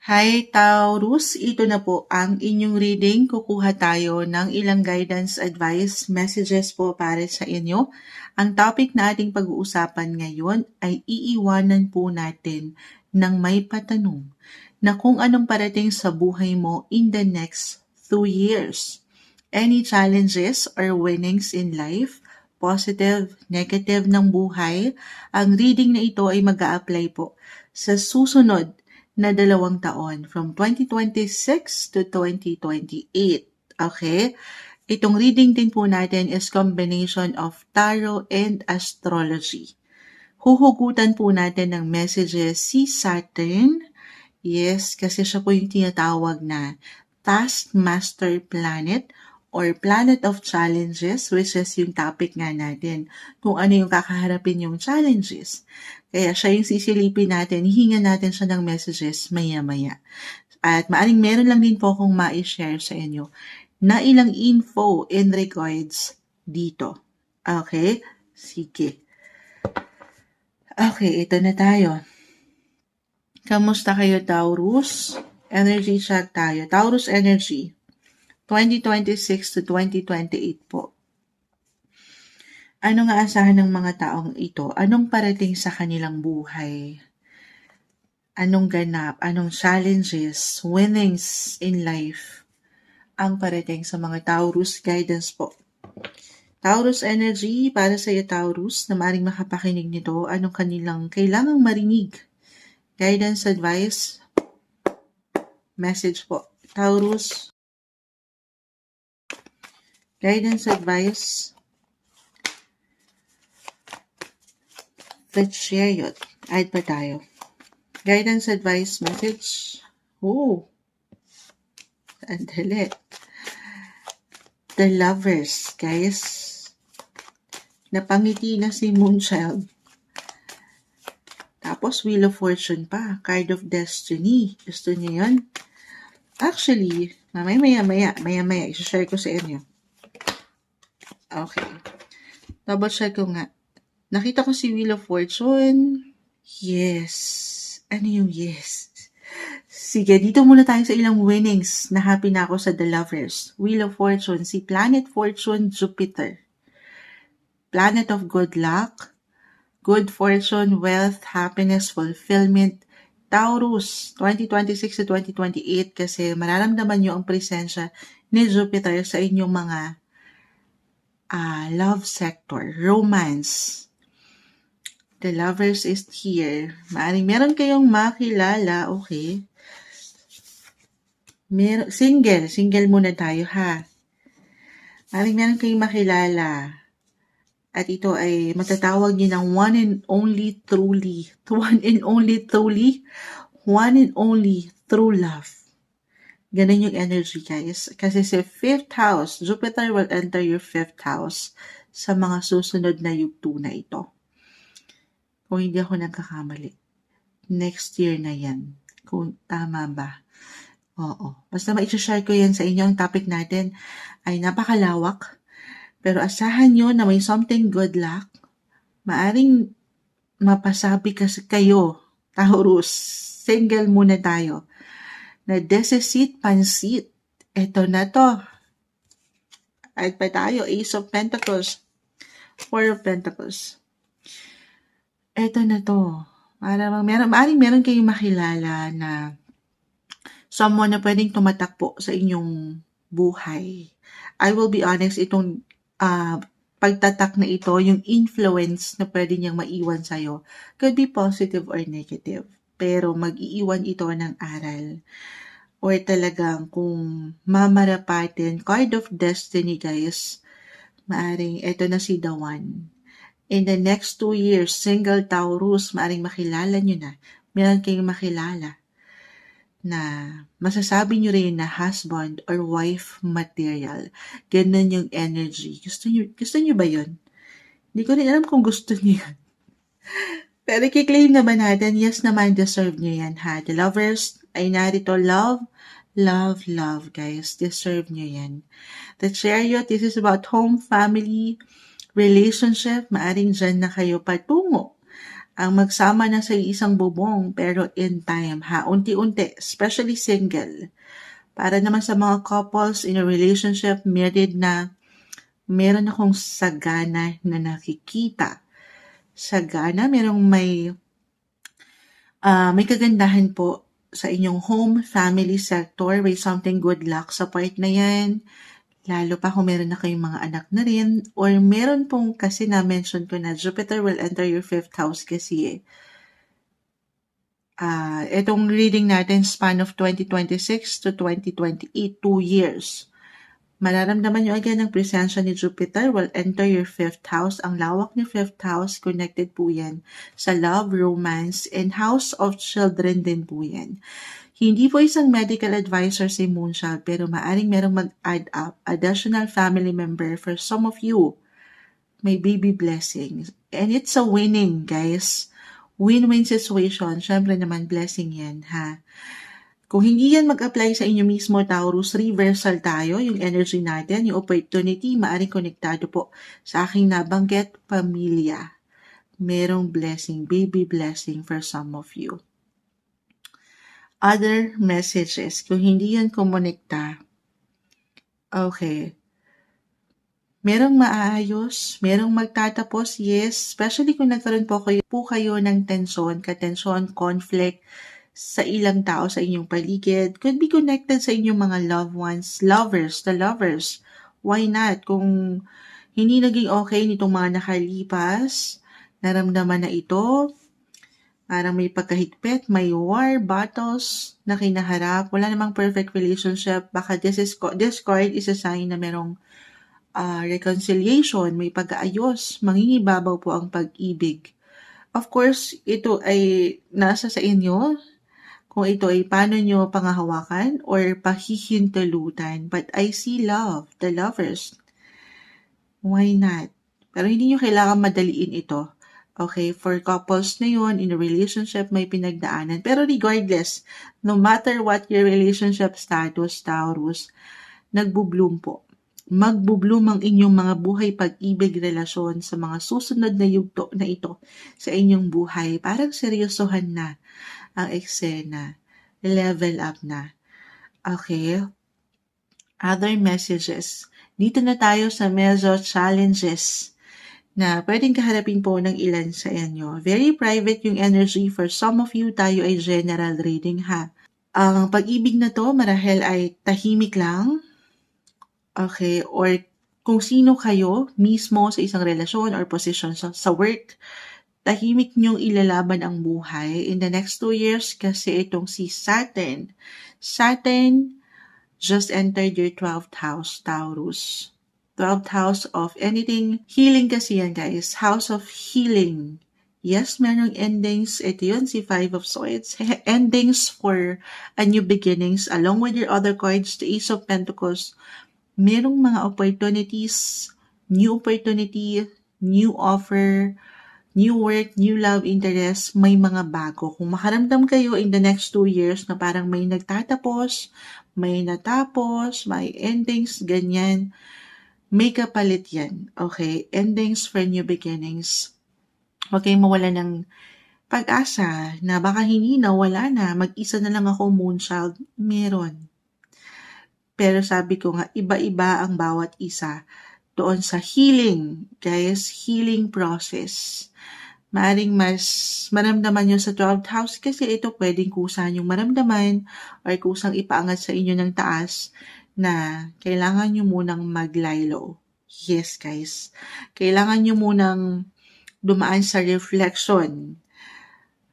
Hi Taurus, ito na po ang inyong reading. Kukuha tayo ng ilang guidance advice messages po para sa inyo. Ang topic na ating pag-uusapan ngayon ay iiwanan po natin ng may patanong na kung anong parating sa buhay mo in the next 2 years. Any challenges or winnings in life, positive, negative ng buhay, ang reading na ito ay mag-a-apply po sa susunod na 2 taon from 2026 to 2028. Okay? Itong reading din po natin is combination of tarot and astrology. Huhugutan po natin ng messages si Saturn. Yes, kasi siya po yung tinatawag na taskmaster planet or planet of challenges, which is yung topic nga natin, kung ano yung kakaharapin yung challenges. Kaya siya yung sisilipin natin, hihingan natin siya ng messages maya-maya. At maaring meron lang din po akong ma-share sa inyo na ilang info in regards dito. Okay? Sige. Okay, ito na tayo. Kamusta kayo, Taurus? Energy check tayo. Taurus energy, 2026 to 2028 po. Ano nga asahan ng mga taong ito? Anong parating sa kanilang buhay? Anong ganap? Anong challenges, winnings in life ang parating sa mga Taurus? Guidance po. Taurus energy, para sa iyo Taurus, na maaaring makapakinig nito, anong kanilang kailangang marinig? Guidance, advice, message po. Taurus, guidance, advice, the Chariot. Add pa tayo. Guidance, advice, message. Andali. The Lovers, guys. Napangiti na si Moonchild. Tapos, Wheel of Fortune pa. Card of Destiny. Gusto niyo yun? Actually, maya-maya, i-share ko sa inyo. Okay. Double check ko nga. Nakita ko si Wheel of Fortune. Yes. Ano yung yes? Sige, dito muna tayo sa ilang winnings. Na happy na ako sa The Lovers. Wheel of Fortune, si Planet Fortune, Jupiter. Planet of Good Luck, Good Fortune, Wealth, Happiness, Fulfillment. Taurus, 2026 to 2028 kasi mararamdaman nyo ang presensya ni Jupiter sa inyong mga love sector, romance. The Lovers is here. Meron kayong makilala, okay? Single muna tayo ha. Meron kayong makilala. At ito ay matatawag niyo ng one and only truly true love. Ganun yung energy, guys. Kasi sa 5th house, Jupiter will enter your 5th house sa mga susunod na yugto na ito. Kung hindi ako nagkakamali. Next year na yan. Kung tama ba? Oo. Basta ma-share ko yan sa inyo. Ang topic natin ay napakalawak. Pero asahan nyo na may something good luck. Maaring mapasabi kasi kayo, Taurus, single muna tayo. Na desesit pansit. Ito na to. At pa tayo, Ace of Pentacles, 4 of Pentacles. Ito na to. Maaring meron kayong makilala na someone na pwedeng tumatakbo sa inyong buhay. I will be honest, itong pagtatak na ito, yung influence na pwede niyang maiwan sa'yo, could be positive or negative. Pero mag-iiwan ito ng aral. Or talagang kung mamarapatin, Card of Destiny, guys, maaring ito na si the one. In the next 2 years, single Taurus, maaring makilala nyo na. Meron kayong makilala na masasabi nyo rin na husband or wife material. Ganun yung energy. Gusto nyo ba yun? Hindi ko rin alam kung gusto nyo yun. Pero i-claim naman natin, yes naman, deserve nyo yan ha. The Lovers ay narito, love, guys. Deserve nyo yan. The Chariot, this is about home, family, relationship. Maaring dyan na kayo patungo ang magsama na sa isang bubong, pero in time ha, unti-unti, especially single. Para naman sa mga couples in a relationship, married na, meron akong sagana na nakikita. Sagana, may kagandahan po sa inyong home, family sector, may something good luck sa part na yan. Lalo pa kung meron na kayong mga anak na rin, or meron pong kasi na-mention ko na Jupiter will enter your 5th house kasi itong reading natin, span of 2026 to 2028, 2 years. Mararamdaman nyo agad ang presensya ni Jupiter will enter your 5th house. Ang lawak ni 5th house, connected po yan sa love, romance, and house of children din po yan. Hindi po isang medical advisor si Moonchild, pero maaring merong mag-add up additional family member for some of you. May baby blessings. And it's a winning, guys. Win-win situation. Syempre naman, blessing yan, ha? Kung hindi yan mag-apply sa inyo mismo, Taurus, reversal tayo, yung energy natin, yung opportunity, maaring konektado po sa aking nabanggit, pamilya. Merong blessing, baby blessing for some of you. Other messages, kung hindi yan kumonekta, okay. Merong maayos, merong magtatapos, yes, especially kung nagkaroon po kayo ng tensyon, katensyon, conflict sa ilang tao sa inyong paligid. Could be connected sa inyong mga loved ones, the lovers. Why not? Kung hindi naging okay nitong mga nakalipas, naramdaman na ito, parang may pagkahigpit, may war, battles na kinaharap, wala namang perfect relationship, baka this card is a sign na merong reconciliation, may pag-aayos, mangingibabaw po ang pag-ibig. Of course, ito ay nasa sa inyo, kung ito ay paano nyo pangahawakan or pahihintulutan. But I see love, the lovers. Why not? Pero hindi nyo kailangan madaliin ito. Okay, for couples na yun, in a relationship, may pinagdaanan. Pero regardless, no matter what your relationship status, Taurus, nagbo-bloom po. Magbo-bloom ang inyong mga buhay, pag-ibig, relasyon sa mga susunod na yugto na ito sa inyong buhay. Parang seryosohan na ang eksena. Level up na. Okay? Other messages. Dito na tayo sa medyo challenges na pwedeng kaharapin po ng ilan sa inyo. Very private yung energy. For some of you, tayo ay general reading ha. Ang pag-ibig na to, marahil ay tahimik lang. Okay, or kung sino kayo mismo sa isang relasyon or position sa work, tahimik niyong ilalaban ang buhay in the next 2 years kasi itong si Saturn. Saturn just entered your 12th house, Taurus. 12th house of anything. Healing kasi yan, guys. House of healing. Yes, merong endings. Ito yun, si Five of Swords. Endings for a new beginnings. Along with your other cards, the Ace of Pentacles, merong mga opportunities, new opportunity, new offer, new work, new love interest, may mga bago. Kung makaramdam kayo in the next 2 years na parang may nagtatapos, may natapos, may endings, ganyan, may kapalit yan. Okay? Endings for new beginnings. Huwag kayong mawala ng pag-asa na baka hindi na, wala na, mag-isa na lang ako, Moonchild. Meron. Pero sabi ko nga, iba-iba ang bawat isa doon sa healing, guys, healing process. Maaring mas maramdaman nyo sa 12th house kasi ito pwedeng kusa yung maramdaman or kusang ipaangat sa inyo ng taas na kailangan nyo munang mag-lie-low. Yes, guys. Kailangan nyo munang dumaan sa reflection.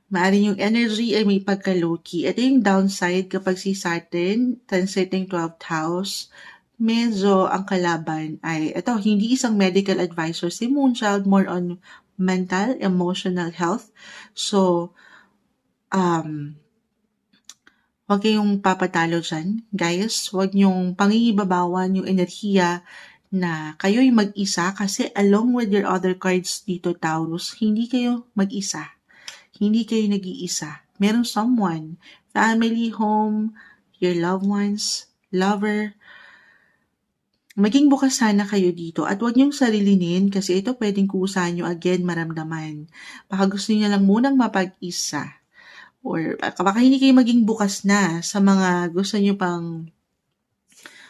Maaring yung energy ay may pagka-low-key. Ito yung downside kapag si Saturn, transiting 12th house, medyo ang kalaban ay, ito, hindi isang medical advisor si Moonchild, more on mental, emotional health. So, huwag kayong papatalo dyan, guys. Huwag niyong pangingibabawan yung enerhiya na kayo'y mag-isa kasi along with your other cards dito, Taurus, hindi kayo mag-isa. Hindi kayo nag-iisa. Meron someone, family, home, your loved ones, lover. Maging bukas sana kayo dito at huwag niyong sarilinin kasi ito puwedeng kusahan niyo again maramdaman. Baka gusto niyo lang munang mapag-isa or baka hindi kayo maging bukas na sa mga gusto niyo pang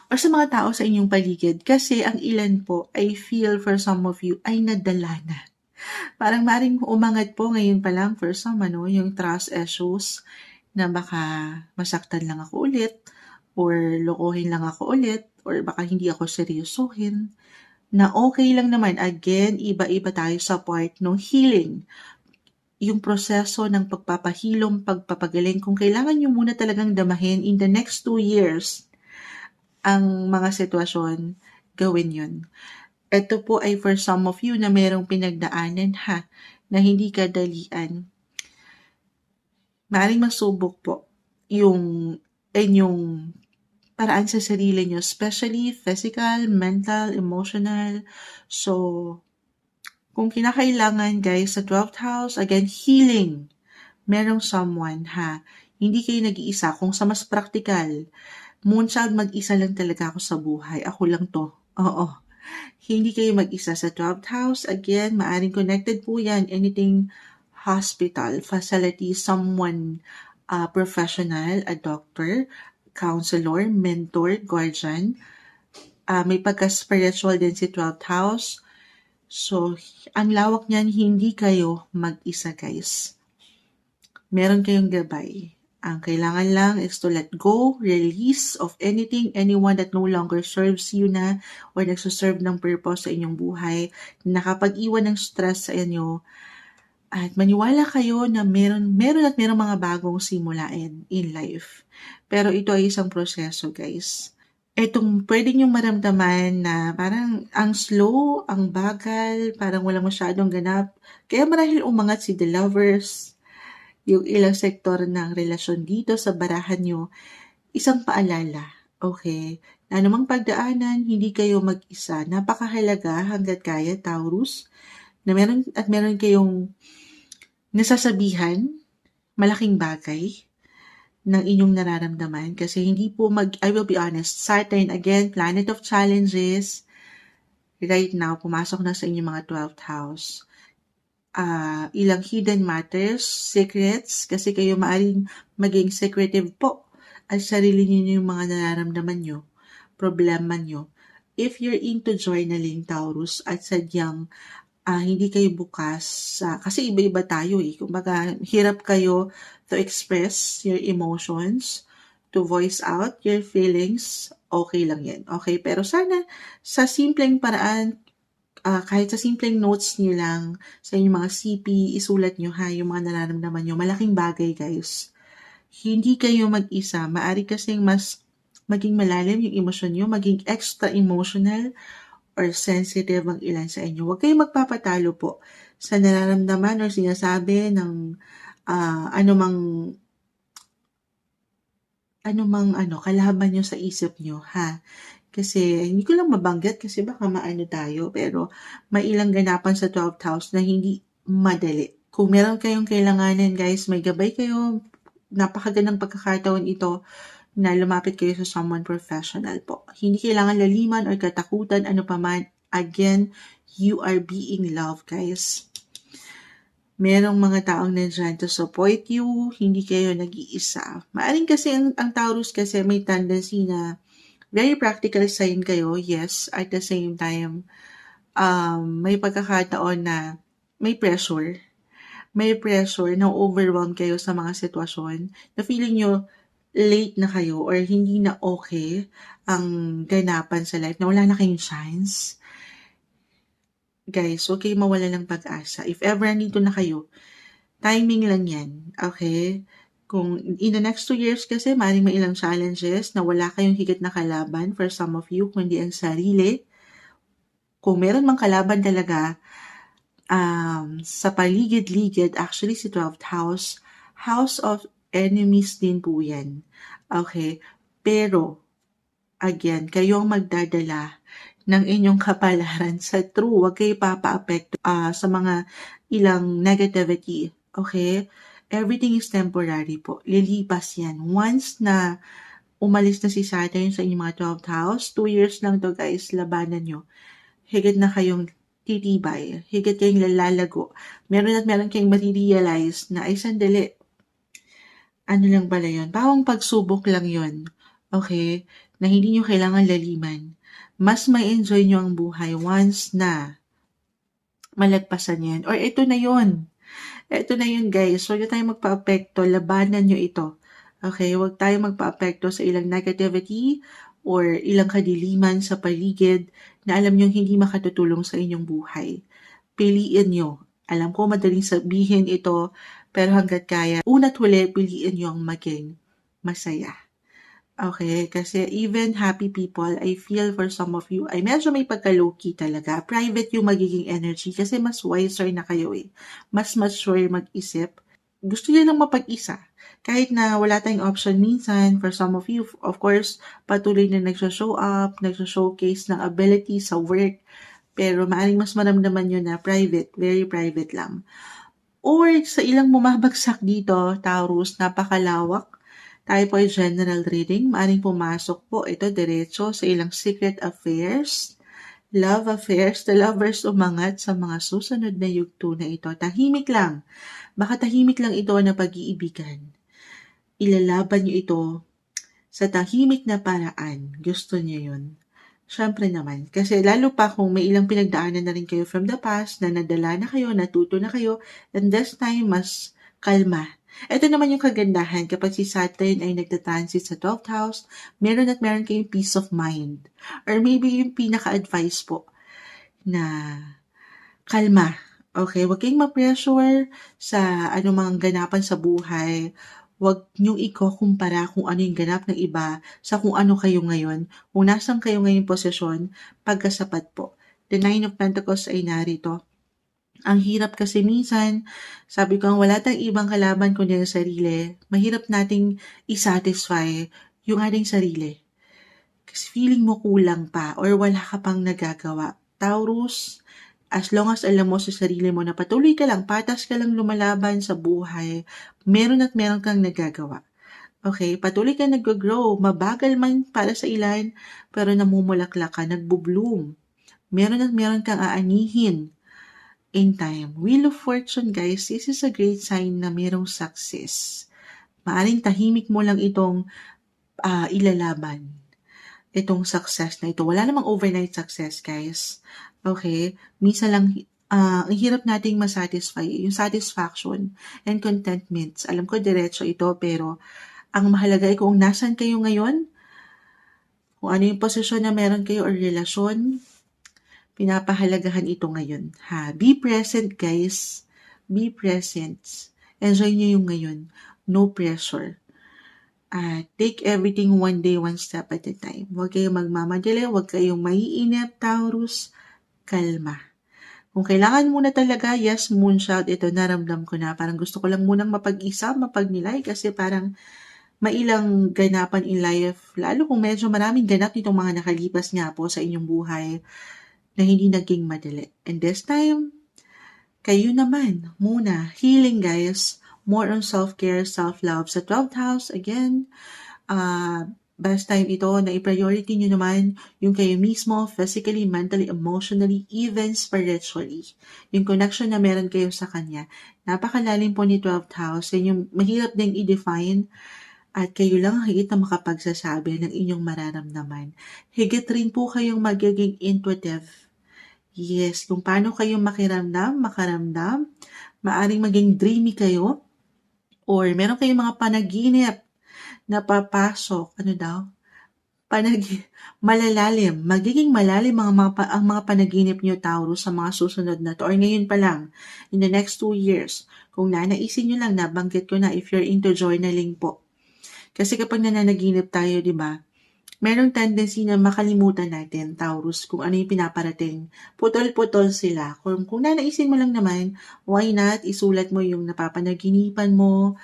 or sa mga tao sa inyong paligid kasi ang ilan po, I feel for some of you ay nadala na. Parang maaaring umangat po ngayon pa lang for some yung trust issues na baka masaktan lang ako ulit or lokohin lang ako ulit or baka hindi ako seryosohin na okay lang naman. Again, iba-iba tayo sa part ng healing. Yung proseso ng pagpapahilom, pagpapagaling, kung kailangan nyo muna talagang damahin in the next 2 years ang mga sitwasyon, gawin yun. Ito po ay for some of you na merong pinagdaanan na hindi kadalian. Maaaring masubok po yung inyong paraan sa sarili nyo, especially physical, mental, emotional. So, kung kinakailangan guys sa 12th house, again, healing. Merong someone Hindi kayo nag-iisa. Kung sa mas practical, Moonchild, mag-isa lang talaga ako sa buhay. Ako lang to. Oo. Hindi kayo mag-isa sa 12th house. Again, maaring connected po yan. Anything hospital, facility, someone professional, a doctor, counselor, mentor, guardian. May pagka-spiritual din si 12th house. So, ang lawak niyan, hindi kayo mag-isa guys. Meron kayong gabay. Ang kailangan lang is to let go, release of anything, anyone that no longer serves you na or nagsuserve ng purpose sa inyong buhay, nakapag-iwan ng stress sa inyo, at maniwala kayo na meron mga bagong simulain in life. Pero ito ay isang proseso guys. Itong pwede niyong maramdaman na parang ang slow, ang bagal, parang walang masyadong ganap. Kaya marahil umangat si The Lovers, yung ilang sektor ng relasyon dito sa barahan nyo, isang paalala, okay? Na namang pagdaanan, hindi kayo mag-isa. Napakahalaga hanggat kaya, Taurus, na meron kayong nasasabihan, malaking bagay ng inyong nararamdaman kasi hindi po I will be honest, Saturn, again, planet of challenges, right now, pumasok na sa inyong mga 12th house. Ilang hidden matters, secrets, kasi kayo maaring maging secretive po at sarili niyo yung mga nararamdaman nyo, problema nyo. If you're into journaling, Taurus, at sadyang hindi kayo bukas, kasi iba-iba tayo kumbaga hirap kayo to express your emotions, to voice out your feelings, okay lang yan. Okay, pero sana sa simpleng paraan, kahit sa simpleng notes niyo lang sa inyong mga CP, isulat niyo yung mga nararamdaman niyo. Malaking bagay guys. Hindi kayo mag-isa. Maari kasing mas maging malalim yung emosyon niyo, maging extra emotional or sensitive ang ilan sa inyo. Huwag kayong magpapatalo po sa nararamdaman or sinasabi ng anumang kalaban nyo sa isip nyo, Kasi, hindi ko lang mabanggit kasi baka maano tayo, pero may ilang ganapan sa 12th house na hindi madali. Kung meron kayong kailanganin, guys, may gabay kayo, napakagandang pagkakataon ito na lumapit kayo sa someone professional po. Hindi kailangan laliman or katakutan, ano paman. Again, you are being loved, guys. Merong mga taong nandyan to support you, hindi kayo nag-iisa. Maaring kasi ang Taurus kasi may tendency na very practical sign kayo, yes. At the same time, may pagkakataon na may pressure. May pressure na overwhelm kayo sa mga sitwasyon na feeling nyo late na kayo or hindi na okay ang ganapan sa life, na wala na kayong chance. Guys, huwag kayong mawala ng pag-asa. If ever nandito na kayo, timing lang yan, okay? Kung in the next 2 years kasi, maaaring may ilang challenges na wala kayong higit na kalaban for some of you, kundi ang sarili. Kung meron mang kalaban talaga, sa paligid-ligid, actually si 12th house, house of enemies din po yan. Okay? Pero, again, kayo ang magdadala ng inyong kapalaran sa true. Huwag kayo papa-apekto sa mga ilang negativity. Okay? Everything is temporary po. Lilipas yan. Once na umalis na si Saturn sa inyong mga 12th house. 2 years lang to guys, labanan nyo. Higit na kayong titibay, higit kayong lalalago. Meron at meron kayong marirealize na ay sandali. Ano lang pala yun? Parang pagsubok lang yun. Okay? Na hindi nyo kailangan laliman. Mas may enjoy nyo ang buhay once na malagpasan yan. Or ito na yun. Ito na yun guys. Huwag na tayong magpa-apekto. Labanan nyo ito. Okay? Huwag tayong magpa-apekto sa ilang negativity or ilang kadiliman sa paligid na alam nyo hindi makatutulong sa inyong buhay. Piliin nyo. Alam ko madaling sabihin ito, pero hanggat kaya, una't huli, piliin nyo ang maging masaya. Okay, kasi even happy people, I feel for some of you, ay medyo may pagka-low-key talaga. Private yung magiging energy kasi mas wiser na kayo eh. Mas mature mag-isip. Gusto niya lang mapag-isa. Kahit na wala tayong option minsan, for some of you, of course, patuloy na nagsho-show up, nagsho-showcase ng ability sa work, pero maaaring mas maramdaman nyo na private, very private lang. Or sa ilang bumabagsak dito, Taurus, napakalawak. Tayo po ay general reading. Maaaring pumasok po ito diretso sa ilang secret affairs, love affairs, the lovers umangat sa mga susunod na yugto na ito. Tahimik lang. Baka tahimik lang ito na pag-iibigan. Ilalaban niyo ito sa tahimik na paraan. Gusto niyo yun. Siyempre naman. Kasi lalo pa kung may ilang pinagdaanan na rin kayo from the past, na nadala na kayo, natuto na kayo, and this time, mas kalma. Ito naman yung kagandahan kapag si Saturn ay nagtatransit sa 12th house, meron at meron kayong peace of mind. Or maybe yung pinaka-advice po na kalma. Okay, huwag kayong ma-pressure sa anumang ganapan sa buhay. Huwag niyong iko-kumpara kung ano yung ganap ng iba sa kung ano kayo ngayon. Kung nasan kayo ngayong posisyon, pagkasapat po. The Nine of Pentacles ay narito. Ang hirap kasi minsan, sabi ko, wala tayong ibang kalaban kundi ang sarili. Mahirap nating i-satisfy yung ating sarili. Kasi feeling mo kulang pa or wala ka pang nagagawa. Taurus, as long as alam mo sa sarili mo na patuloy ka lang, patas ka lang lumalaban sa buhay, meron at meron kang nagagawa. Okay, patuloy ka nag-grow, mabagal man para sa ilan, pero namumulaklak ka, nagbo-bloom. Meron at meron kang aanihin in time. Wheel of Fortune, guys, this is a great sign na mayroong success. Maaring tahimik mo lang itong ilalaban. Itong success na ito. Wala namang overnight success, guys. Okay? Minsan lang, ang hirap nating masatisfy, yung satisfaction and contentment. Alam ko, diretso ito, pero ang mahalaga ay kung nasan kayo ngayon, kung ano yung posisyon na meron kayo or relasyon, pinapahalagahan ito ngayon. Be present, guys. Be present. Enjoy nyo yung ngayon. No pressure. Take everything one day, one step at a time. Huwag kayong magmamadali, huwag kayong maiinip, Taurus. Kalma. Kung kailangan muna talaga, yes, moonshot, ito naramdam ko na. Parang gusto ko lang munang mapag-isa, mapagnilay, kasi parang mailang ganapan in life, lalo kung medyo maraming ganap nitong mga nakalipas nga po sa inyong buhay, na hindi naging madali. And this time, kayo naman muna. Healing, guys. More on self-care, self-love. Sa 12th house, again, best time ito na i-priority nyo naman yung kayo mismo, physically, mentally, emotionally, even spiritually. Yung connection na meron kayo sa Kanya. Napakalalim po ni 12th house. Yan yung mahirap din i-define. At kayo lang ang higit na makapagsasabi ng inyong mararamdaman. Higit rin po kayong magiging intuitive. Yes, kung paano kayo makaramdam, maaring maging dreamy kayo, or meron kayong mga panaginip na papasok, malalalim, magiging malalim ang mga panaginip niyo, Taurus, sa mga susunod na to, or ngayon pa lang, in the next 2 years. Kung nanaisin nyo lang, nabanggit ko na, if you're into journaling po. Kasi kapag nananaginip tayo, di ba, merong tendency na makalimutan natin, Taurus, kung ano yung pinaparating. Putol-putol sila. Kung nanaisin mo lang naman, why not isulat mo yung napapanaginipan mo,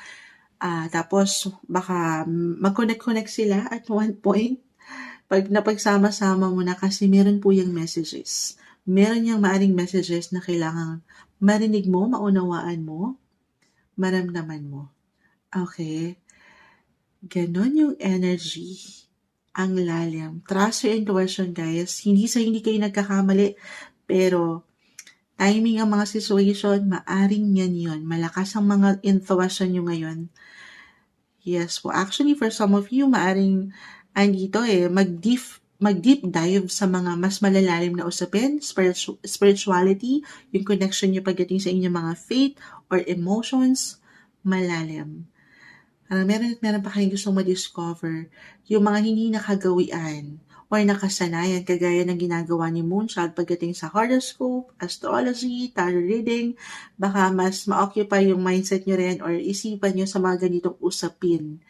tapos baka mag-connect sila at one point, pag napagsama-sama mo na, kasi meron po yung messages. Meron yung maaring messages na kailangan marinig mo, maunawaan mo, maramdaman mo. Okay? Ganon yung energy. Ang lalim. Trust your intuition, guys. Hindi kayo nagkakamali, pero timing ang mga situation, maaring yan yun. Malakas ang mga intuition nyo ngayon. Yes po. Actually, for some of you, maaring andito mag-deep dive sa mga mas malalalim na usapin, spirituality, yung connection nyo pagdating sa inyong mga faith or emotions, malalim. Meron pa kayong gustong ma-discover yung mga hindi nakagawian or nakasanayan kagaya ng ginagawa ni Moonchild pagdating sa horoscope, astrology, tarot reading. Baka mas ma-occupy yung mindset nyo rin or isipan nyo sa mga ganitong usapin.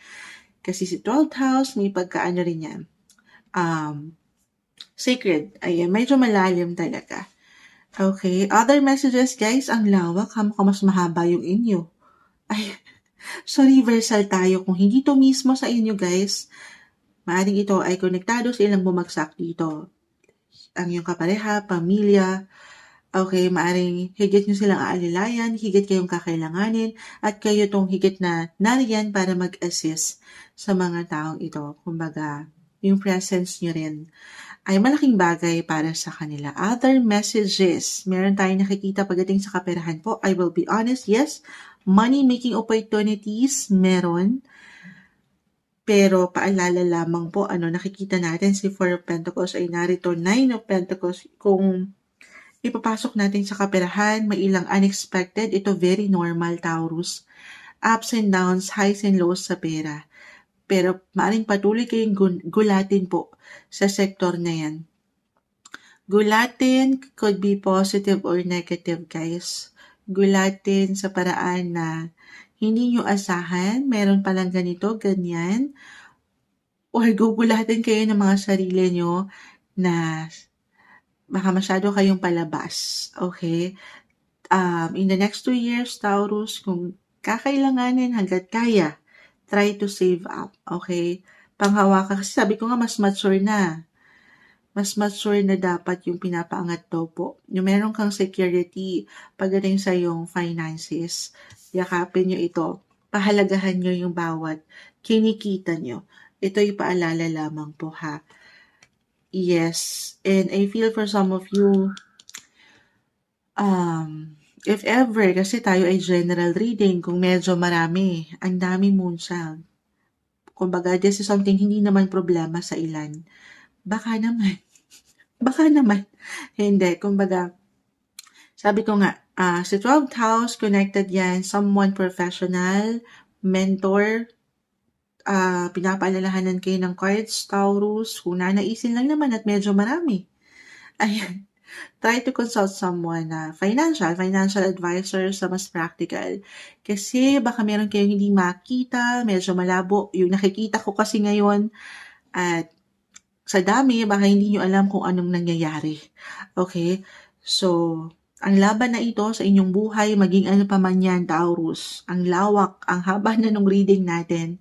Kasi si 12th house, may pagkaano rin yan. Sacred. Ayan, medyo malalim talaga. Okay, other messages guys, ang lawak, mas mahaba yung inyo. Ay, so reversal tayo. Kung hindi to mismo sa inyo guys, maaaring ito ay konektado sa ilang bumagsak dito. Ang iyong kapareha, pamilya, okay, maaaring higit nyo silang aalilayan, higit kayong kakailanganin, at kayo tong higit na nariyan para mag-assist sa mga taong ito. Kumbaga, yung presence nyo rin ay malaking bagay para sa kanila. Other messages, meron tayong nakikita pagdating sa kaperahan po. I will be honest, yes, money-making opportunities, meron. Pero paalala lamang po, nakikita natin si 4 of Pentacles ay narito 9 of Pentacles. Kung ipapasok natin sa kaperahan, may ilang unexpected. Ito very normal, Taurus. Ups and downs, highs and lows sa pera. Pero maaaring patuloy kayong gulatin po sa sektor na yan. Gulatin could be positive or negative, guys. Gulatin sa paraan na hindi nyo asahan, meron palang ganito, ganyan. Or gugulatin kayo ng mga sarili nyo na baka masyado kayong palabas. Okay? In the next 2 years, Taurus, kung kakailanganin hanggat kaya, try to save up. Okay? Panghawakan. Kasi sabi ko nga, mas mature na. Mas mature na dapat yung pinapaangat daw po. Yung meron kang security pagdating sa yung finances. Yakapin nyo ito. Pahalagahan nyo yung bawat kinikita nyo. Ito'y paalala lamang po ha. Yes. And I feel for some of you, if ever, kasi tayo ay general reading, kung medyo marami, ang dami Moonchild. Kumbaga, this is something hindi naman problema sa ilan. Baka naman. Hindi. Kumbaga, sabi ko nga, sa 12th house, connected yan, someone professional, mentor, pinapaalalahanan kayo ng cards, Taurus, kung nanaisin lang naman at medyo marami. Ayan. Try to consult someone na financial advisor sa mas practical. Kasi baka meron kayong hindi makita, medyo malabo. Yung nakikita ko kasi ngayon at sa dami, baka hindi nyo alam kung anong nangyayari. Okay? So, ang laban na ito sa inyong buhay, maging ano pa man yan, Taurus, ang lawak, ang haba na nung reading natin,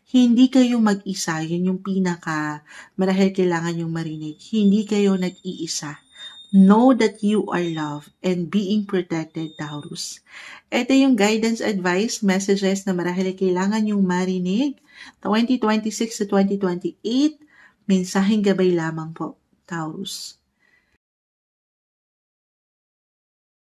hindi kayo mag-isa. Yun yung pinaka marahil kailangan yung marinig. Hindi kayo nag-iisa. Know that you are loved and being protected, Taurus. Ito yung guidance, advice, messages na marahil kailangan yung marinig. 2026 to 2028, mensaheng gabay lamang po, Taurus.